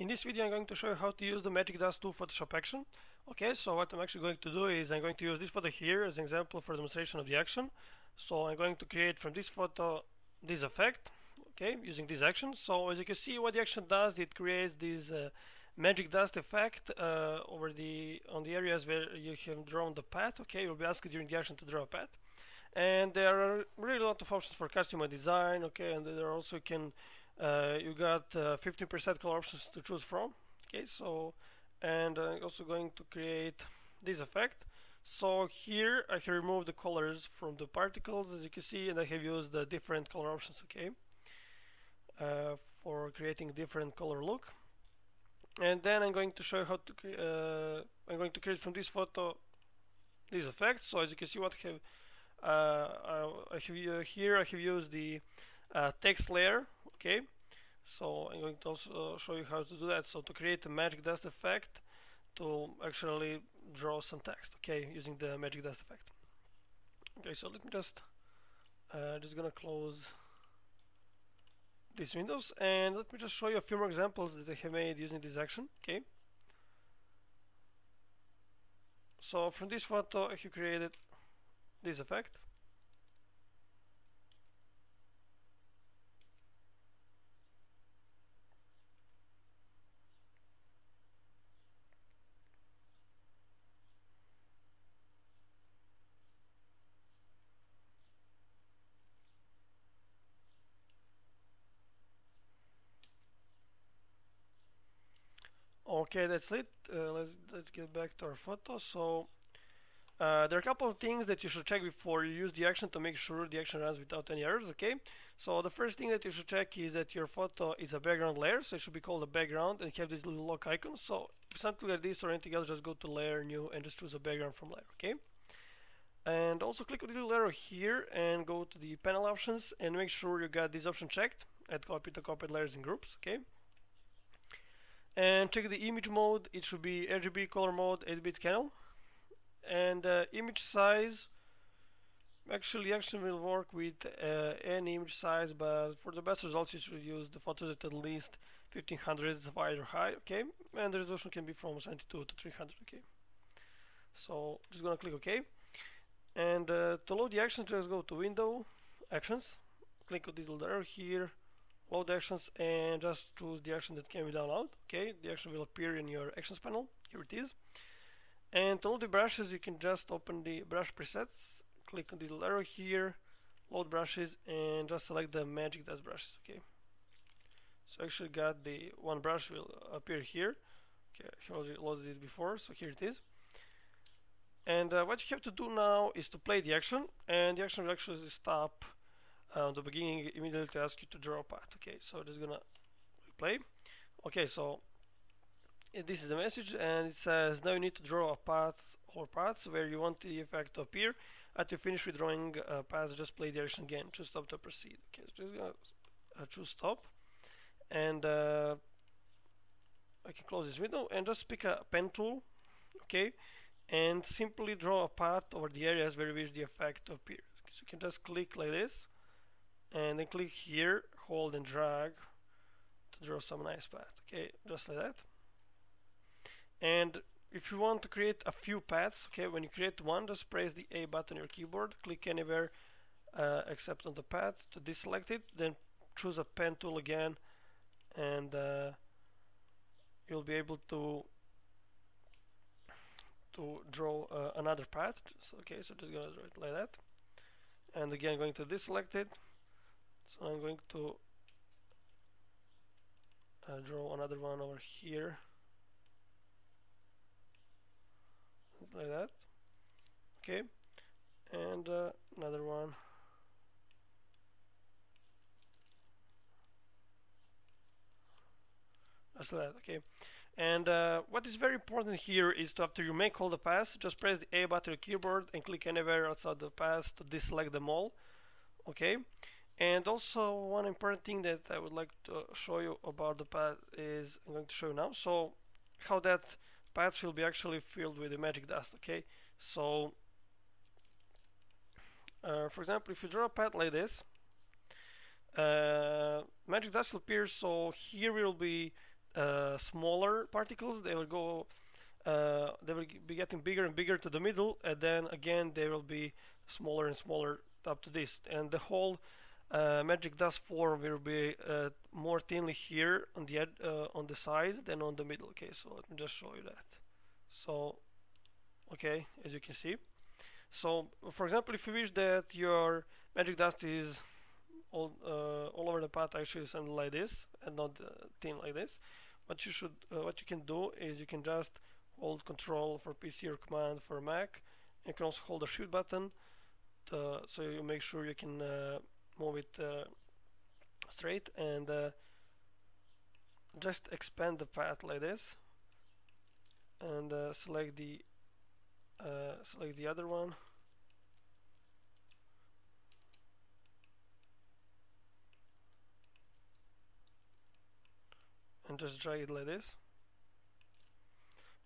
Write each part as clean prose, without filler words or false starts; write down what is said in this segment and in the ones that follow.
In this video I'm going to show you how to use the Magic Dust tool Photoshop action. Okay, so what I'm actually going to do is I'm going to use this photo here as an example for demonstration of the action. So I'm going to create from this photo this effect, okay, using this action. So as you can see, what the action does, it creates this magic dust effect on the areas where you have drawn the path. Okay, you'll be asked during the action to draw a path. And there are really a lot of options for custom design. Okay, and there also you got 15% color options to choose from. Okay, so and I'm also going to create this effect. So here I have removed the colors from the particles, as you can see, and I have used the different color options. Okay, for creating a different color look. And then I'm going to show you how to I'm going to create from this photo this effect. So as you can see, what I have here I have used the text layer. Okay, so I'm going to also show you how to do that. So to create a magic dust effect, to actually draw some text, okay, using the magic dust effect. Okay, so let me just gonna close these windows, and let me just show you a few more examples that I have made using this action. Okay, so from this photo I have created this effect. Okay, that's it. Let's get back to our photo. So there are a couple of things that you should check before you use the action to make sure the action runs without any errors. Okay, so the first thing that you should check is that your photo is a background layer, so it should be called a background and have this little lock icon. So if something like this or anything else, just go to layer, new, and just choose a background from layer. Okay, and also click on the little arrow here and go to the panel options and make sure you got this option checked. Add copy to copied layers and groups. Okay, and check the image mode. It should be RGB color mode 8-bit channel. And image size, actually action will work with any image size, but for the best results you should use the photos at least 1500 wide or high. Okay, and the resolution can be from 72 to 300. Okay, so just gonna click OK, and to load the actions, just go to Window, Actions, click on this little arrow here, load actions, and just choose the action that can be downloaded. Okay, the action will appear in your actions panel. Here it is. And to load the brushes, you can just open the brush presets, click on the little arrow here, load brushes, and just select the magic dust brushes. Okay, so I actually got the one brush will appear here. Okay, I already loaded it before, so here it is. And what you have to do now is to play the action, and the action will actually stop at the beginning immediately to ask you to draw a path. Okay, so just gonna play. Okay, so this is the message, and it says now you need to draw a path or paths where you want the effect to appear. After you finish with drawing paths, just play the action again. Choose stop to proceed. Okay, so just gonna choose stop, and I can close this window and just pick a pen tool. Okay, and simply draw a path over the areas where you wish the effect to appear. So you can just click like this, and then click here, hold and drag to draw some nice path. Okay, just like that. And if you want to create a few paths, okay, when you create one, just press the A button on your keyboard, click anywhere except on the path to deselect it, then choose a pen tool again, and you'll be able to draw another path. Okay, so just gonna draw it like that, and again going to deselect it. So I'm going to draw another one over here. Like that. Okay, and another one. Just like that. Okay, and what is very important here is to, after you make all the paths, just press the A button on your keyboard and click anywhere outside the paths to deselect them all. Okay, and also one important thing that I would like to show you about the path is I'm going to show you now. So how that paths will be actually filled with the magic dust. Okay, so for example, if you draw a path like this, magic dust will appear. So here will be smaller particles, they will go they will be getting bigger and bigger to the middle, and then again they will be smaller and smaller up to this, and the whole magic dust form will be more thinly here on the on the sides than on the middle. Okay, so let me just show you that. So okay, as you can see, so for example, if you wish that your magic dust is all over the path, actually something like this and not thin like this, what you can do is you can just hold Control for PC or Command for Mac. You can also hold the Shift button so you make sure you can move it straight, and just expand the path like this, and select the other one, and just drag it like this.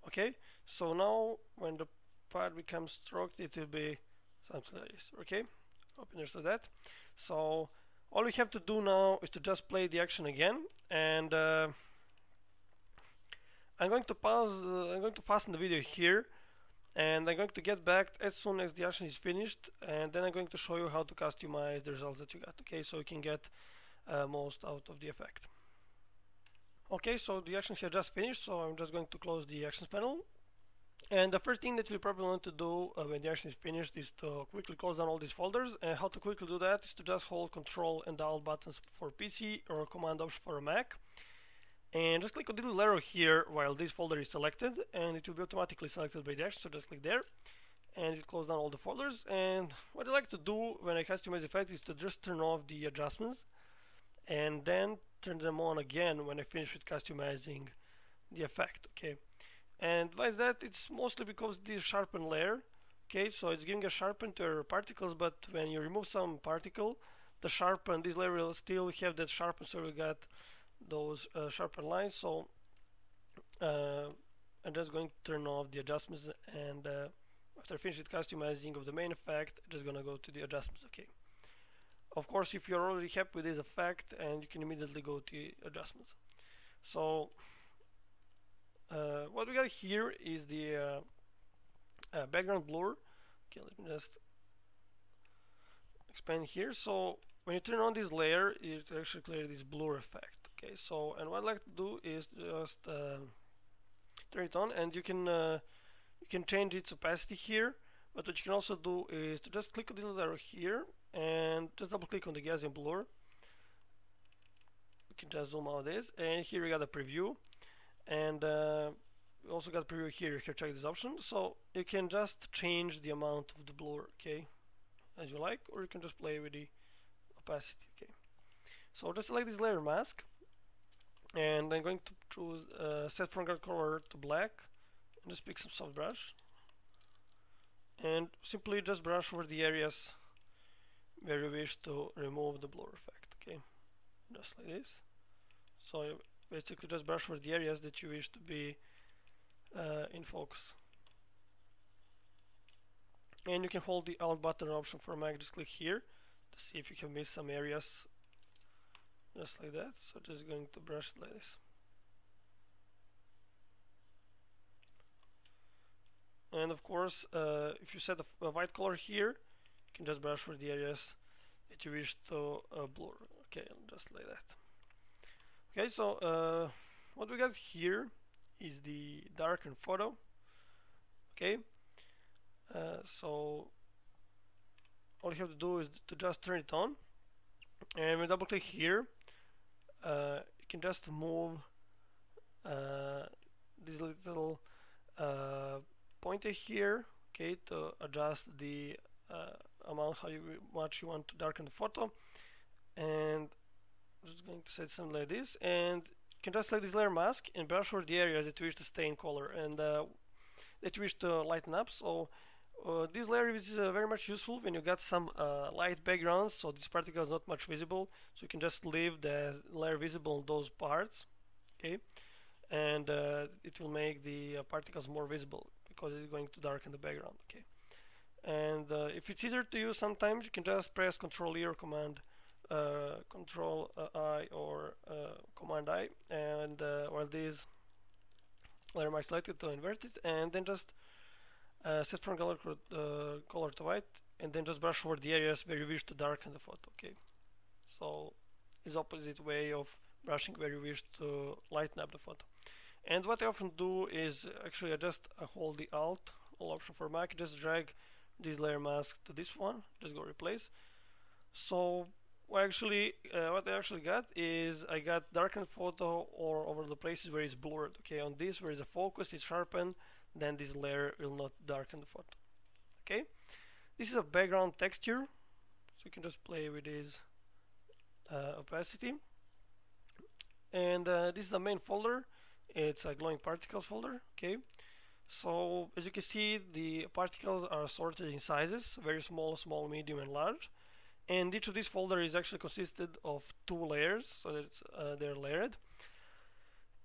Okay, so now when the part becomes stroked, it will be something like this. Okay, hope you understood that. So all we have to do now is to just play the action again, and I'm going to pause. I'm going to fasten the video here, and I'm going to get back as soon as the action is finished, and then I'm going to show you how to customize the results that you got. Okay, so you can get most out of the effect. Okay, so the action has just finished, so I'm just going to close the actions panel. And the first thing that you probably want to do when the action is finished is to quickly close down all these folders. And how to quickly do that is to just hold Control and Alt buttons for PC or Command Option for a Mac. And just click on the little arrow here while this folder is selected, and it will be automatically selected by the action, so just click there. And it closes down all the folders. And what I like to do when I customize the effect is to just turn off the adjustments, and then turn them on again when I finish with customizing the effect. Okay, and why is that? It's mostly because this sharpen layer. Okay, so it's giving a sharpen to your particles, but when you remove some particle, the sharpen, this layer will still have that sharpen, so we got those sharpen lines. So I'm just going to turn off the adjustments, and after I finish with customizing of the main effect, I'm just gonna go to the adjustments. Okay, of course, if you're already happy with this effect, and you can immediately go to adjustments. So what we got here is the background blur. Okay, let me just expand here. So when you turn on this layer, it actually clears this blur effect. Okay, so and what I'd like to do is just turn it on, and you can change its opacity here. But what you can also do is to just click on the little arrow here and just double click on the Gaussian blur. We can just zoom out this, and here we got a preview, and we also got a preview here. Here, check this option, so you can just change the amount of the blur, okay, as you like, or you can just play with the opacity. Okay, so just select this layer mask, and I'm going to choose set foreground color to black, and just pick some soft brush, and simply just brush over the areas where you wish to remove the blur effect. Okay, just like this. So you basically just brush over the areas that you wish to be in focus. And you can hold the Alt button option for Mac, just click here to see if you have missed some areas, just like that. So just going to brush it like this. And of course, if you set a white color here, you can just brush over the areas that you wish to blur. Okay, just like that. Okay, so what we got here is the darken photo. Okay, so all you have to do is to just turn it on, and when you double click here, you can just move this little pointer here, okay, to adjust the amount how much you want to darken the photo. And I'm just going to set something like this, and you can just select this layer mask and brush over the areas that you wish to stay in color and that you wish to lighten up. So this layer is very much useful when you got some light backgrounds, so this particle is not much visible, so you can just leave the layer visible on those parts. Okay, and it will make the particles more visible because it's going to darken the background. Okay, and if it's easier to use, sometimes you can just press Ctrl E or Command Control I or Command I, and while these layer mask selected to invert it, and then just set from color to white, and then just brush over the areas where you wish to darken the photo. Okay, so is opposite way of brushing where you wish to lighten up the photo. And what I often do is actually I just hold the Alt All option for Mac, just drag this layer mask to this one, just go replace. So what I actually got is I got darkened photo or over the places where it's blurred. Okay, on this where is a focus, it's sharpened, then this layer will not darken the photo. Okay, this is a background texture, so you can just play with this opacity. And this is the main folder. It's a glowing particles folder. Okay, so as you can see, the particles are sorted in sizes: very small, small, medium, and large. And each of these folders is actually consisted of 2 layers, so that they're layered.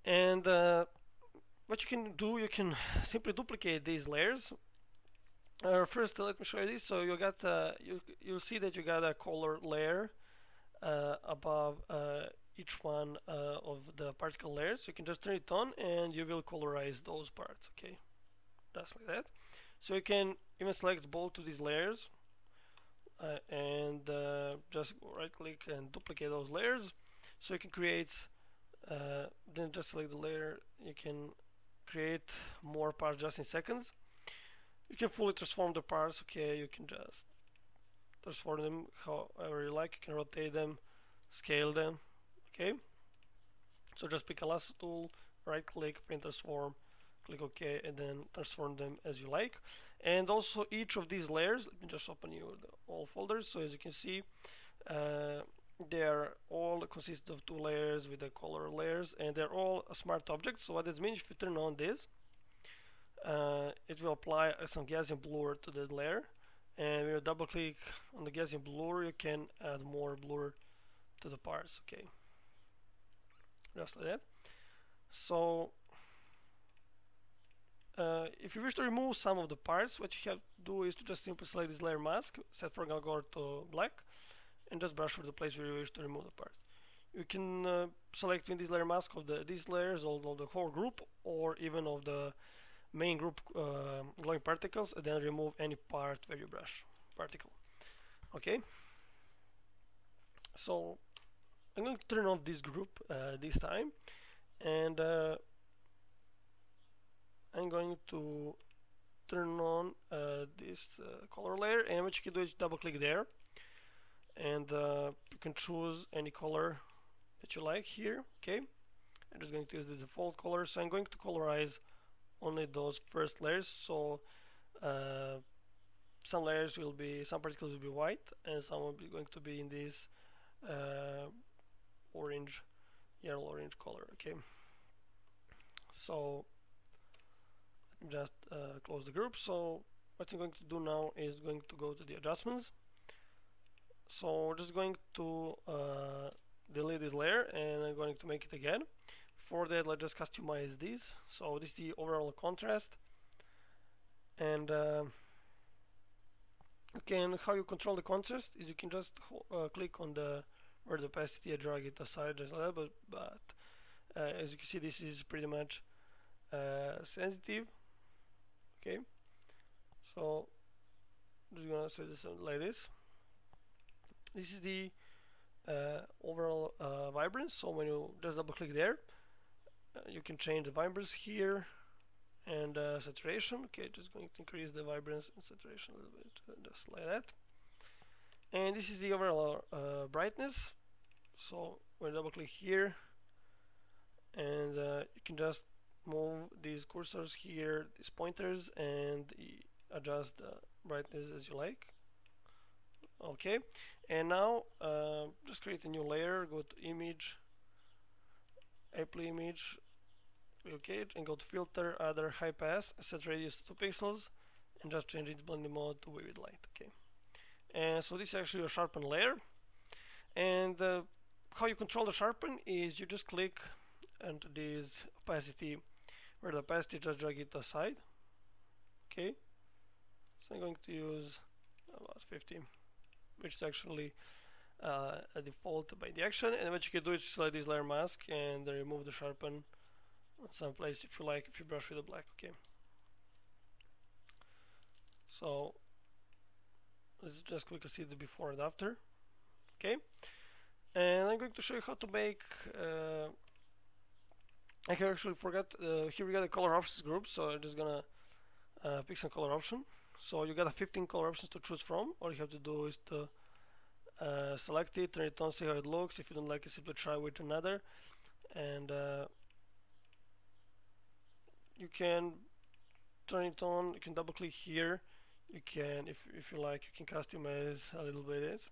And what you can do, you can simply duplicate these layers. First, let me show you this. So you got you'll see that you got a color layer above each one of the particle layers. So you can just turn it on, and you will colorize those parts. Okay, just like that. So you can even select both of these layers. And just right click and duplicate those layers, so you can create then just select the layer, you can create more parts just in seconds. You can fully transform the parts. Okay, you can just transform them however you like. You can rotate them, scale them. Okay, so just pick a lasso tool, right click, print transform, click OK, and then transform them as you like. And also each of these layers, let me just open you all folders. So as you can see, they are all consist of 2 layers with the color layers, and they're all smart objects. So what this means, if you turn on this, it will apply some Gaussian blur to the layer, and when you double click on the Gaussian blur, you can add more blur to the parts. Okay, just like that. So if you wish to remove some of the parts, what you have to do is to just simply select this layer mask, set foreground color to black, and just brush over the place where you wish to remove the parts. You can select in this layer mask of these layers of the whole group, or even of the main group glowing particles, and then remove any part where you brush particle. Okay, so I'm going to turn off this group this time, and I'm going to turn on this color layer, and what you can do is double click there, and you can choose any color that you like here. Okay, I'm just going to use the default color, so I'm going to colorize only those first layers. So some particles will be white, and some will be going to be in this orange, yellow orange color. Okay, so just close the group. So what I'm going to do now is going to go to the adjustments. So we're just going to delete this layer, and I'm going to make it again. For that, let's just customize this. So this is the overall contrast, and how you control the contrast is you can just click on the where the opacity, and drag it aside just a little bit, but as you can see, this is pretty much sensitive. Okay, so I'm just gonna set this like this. This is the overall vibrance. So when you just double click there, you can change the vibrance here, and saturation. Okay, just going to increase the vibrance and saturation a little bit, just like that. And this is the overall brightness. So when you double click here, and you can just move these cursors here, these pointers, and adjust the brightness as you like. Okay, and now just create a new layer, go to image, apply image, okay, and go to filter, other, high pass, set radius to 2 pixels, and just change its blending mode to vivid light. Okay, and so this is actually a sharpen layer. And how you control the sharpen is you just click into this opacity, where the opacity, just drag it aside. Okay, so I'm going to use about 50, which is actually a default by the action. And what you can do is select this layer mask and remove the sharpen on some place if you like, if you brush with the black. Okay, so let's just quickly see the before and after. Okay, and I'm going to show you how to make I actually forgot, here we got a color options group, so I'm just gonna pick some color option. So you got 15 color options to choose from. All you have to do is to select it, turn it on, see how it looks. If you don't like it, simply try with another. And you can turn it on, you can double click here. You can, if you like, you can customize a little bit it.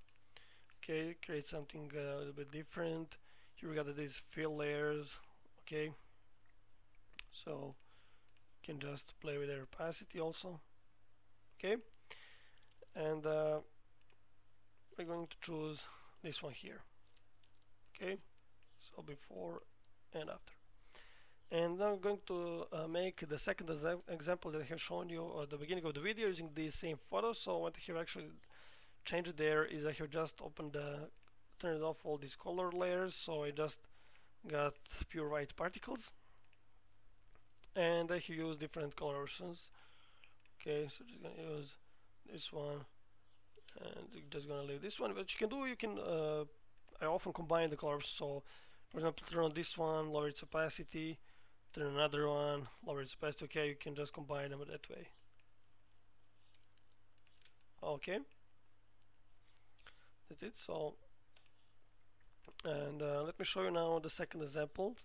Okay, create something a little bit different. Here we got these fill layers. Okay, so you can just play with the opacity also. Okay, and we're going to choose this one here. Okay, so before and after. And now I'm going to make the second example that I have shown you at the beginning of the video using these same photos. So what I have actually changed there is I have just turned off all these color layers, so I just got pure white particles, and I have used different color options. Okay, so just gonna use this one, and just gonna leave this one. What you can do, you can I often combine the colors. So for example, turn on this one, lower its opacity, turn another one, lower its opacity. Okay, you can just combine them that way. Okay, that's it. So, and let me show you now the second example.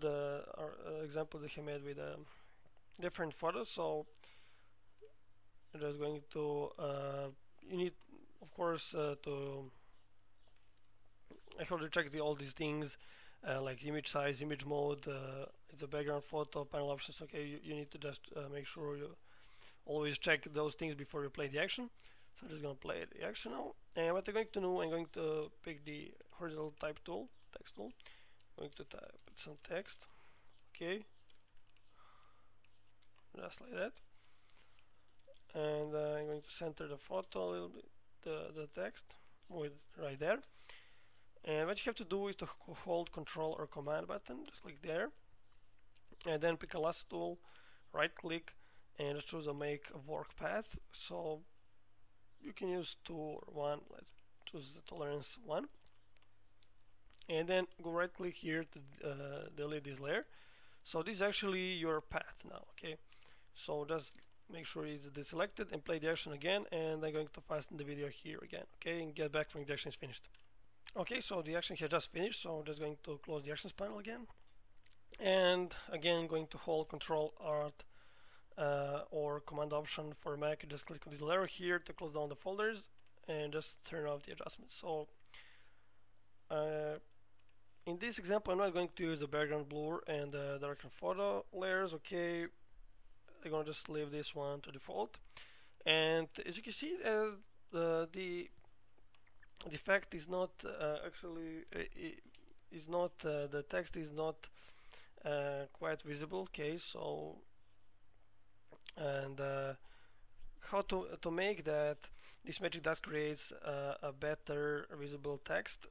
The example that he made with different photos. So I'm just going to you need, of course, to I have to check all these things like image size, image mode, it's a background photo, panel options. Okay, you need to just make sure you always check those things before you play the action. So I'm just gonna play the action now. And what I'm going to do, I'm going to pick the horizontal type tool, text tool. I'm going to type some text. Okay, just like that. And I'm going to center the photo a little bit, the text with right there. And what you have to do is to hold Control or Command button, just click there, and then pick a lasso tool, right click, and just choose a make work path. So you can use 2 or 1. Let's choose the tolerance 1, and then go right click here to delete this layer. So this is actually your path now. Okay, so just make sure it's deselected and play the action again, and I'm going to fasten the video here again. Okay, and get back when the action is finished. Okay, so the action has just finished, so I'm just going to close the actions panel again, and again going to hold Control Alt or Command Option for Mac. Just click on this layer here to close down the folders and just turn off the adjustments. So in this example, I'm not going to use the background blur and the darken photo layers. Okay, I'm gonna just leave this one to default, and as you can see, the effect is not actually is not the text is not quite visible. Okay, so and how to make that this magic dust creates a better visible text.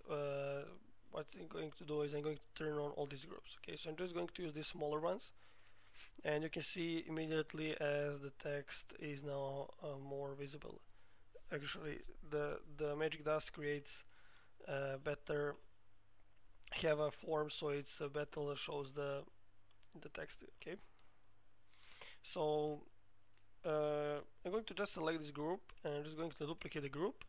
What I'm going to do is I'm going to turn on all these groups. Okay, so I'm just going to use these smaller ones, and you can see immediately as the text is now more visible. Actually, the magic dust creates better have a form, so it's better shows the text. Okay, so I'm going to just select this group and I'm just going to duplicate the group.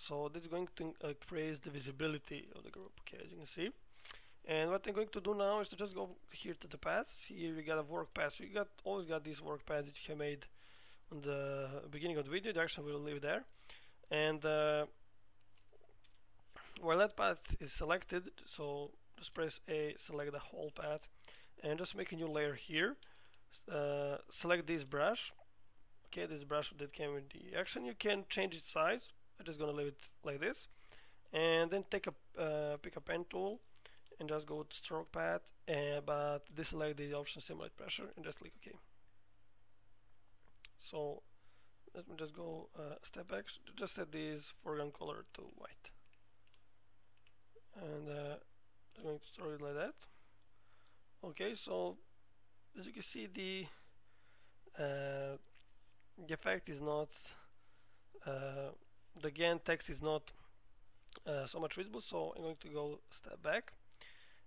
So this is going to increase the visibility of the group. Okay, as you can see. And what I'm going to do now is to just go here to the paths. Here we got a work path. So you always got these work paths that you have made on the beginning of the video. The action will leave there. And while that path is selected, so just press A, select the whole path, and just make a new layer here. Select this brush. Okay, this brush that came with the action. You can change its size. I'm just gonna leave it like this, and then pick a pen tool and just go to stroke path, but deselect the option simulate pressure and just click OK. So let me just go a step back. Just set this foreground color to white, and I'm going to store it like that. Okay, so as you can see, the effect is not the GAN text is not so much visible. So I'm going to go a step back,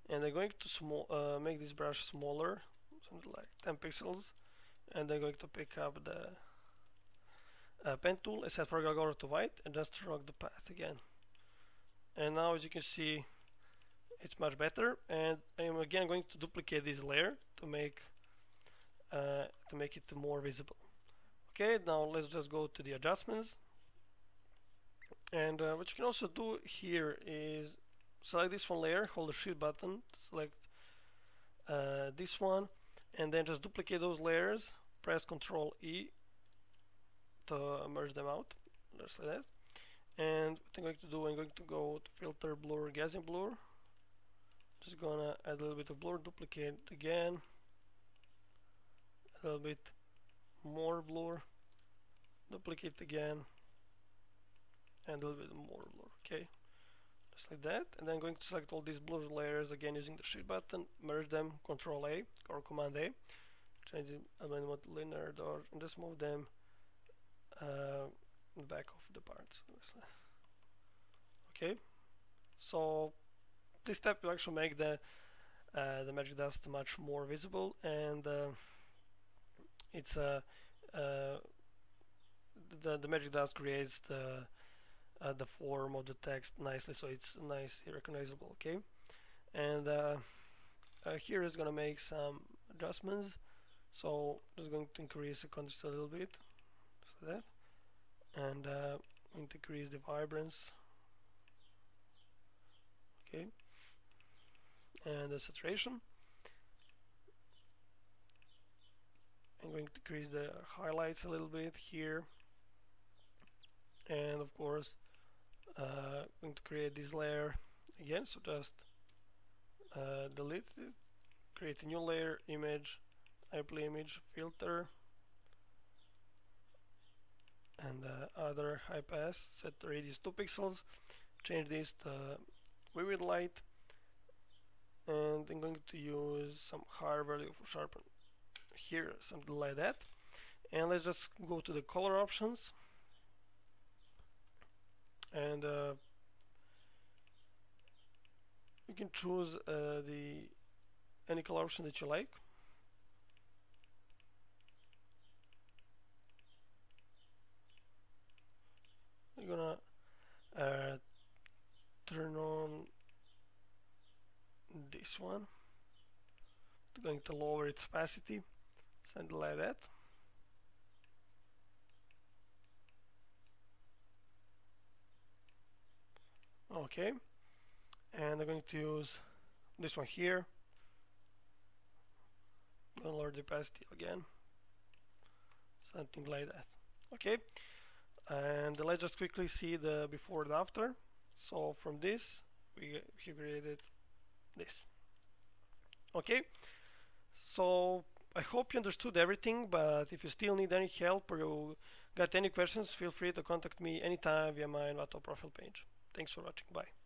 and I'm going to make this brush smaller, something like 10 pixels, and I'm going to pick up the pen tool and set foreground color to white, and just drag the path again. And now, as you can see, it's much better. And I'm again going to duplicate this layer to make it more visible. Okay, now let's just go to the adjustments. And what you can also do here is select this one layer, hold the shift button, select this one, and then just duplicate those layers, press Ctrl E to merge them out, just like that. And what I'm going to do, I'm going to go to filter, blur, Gaussian blur. Just gonna add a little bit of blur, duplicate again, a little bit more blur, duplicate again, and a little bit more blur. Okay, just like that. And then I'm going to select all these blur layers again using the shift button, merge them, Ctrl A or Command A, change the amendment to linear dot, and just move them in the back of the parts. Okay, so this step will actually make the magic dust much more visible, and it's the magic dust creates the form of the text nicely, so it's nice, recognizable. Okay, and here is gonna make some adjustments. So just going to increase the contrast a little bit, just like that, and going to increase the vibrance. Okay, and the saturation. I'm going to decrease the highlights a little bit here, and of course going to create this layer again. So just delete it, create a new layer, image, apply image, filter, and other high pass, set the radius 2 pixels, change this to vivid light, and I'm going to use some higher value for sharpen here, something like that. And let's just go to the color options, and you can choose any color option that you like. I'm gonna turn on this one. I'm going to lower its opacity, something like that. Okay, and I'm going to use this one here. I'm going to lower the opacity again, something like that. Okay, and let's just quickly see the before and after. So from this we created this. Okay, so I hope you understood everything, but if you still need any help or you got any questions, feel free to contact me anytime via my Envato profile page. Thanks for watching. Bye.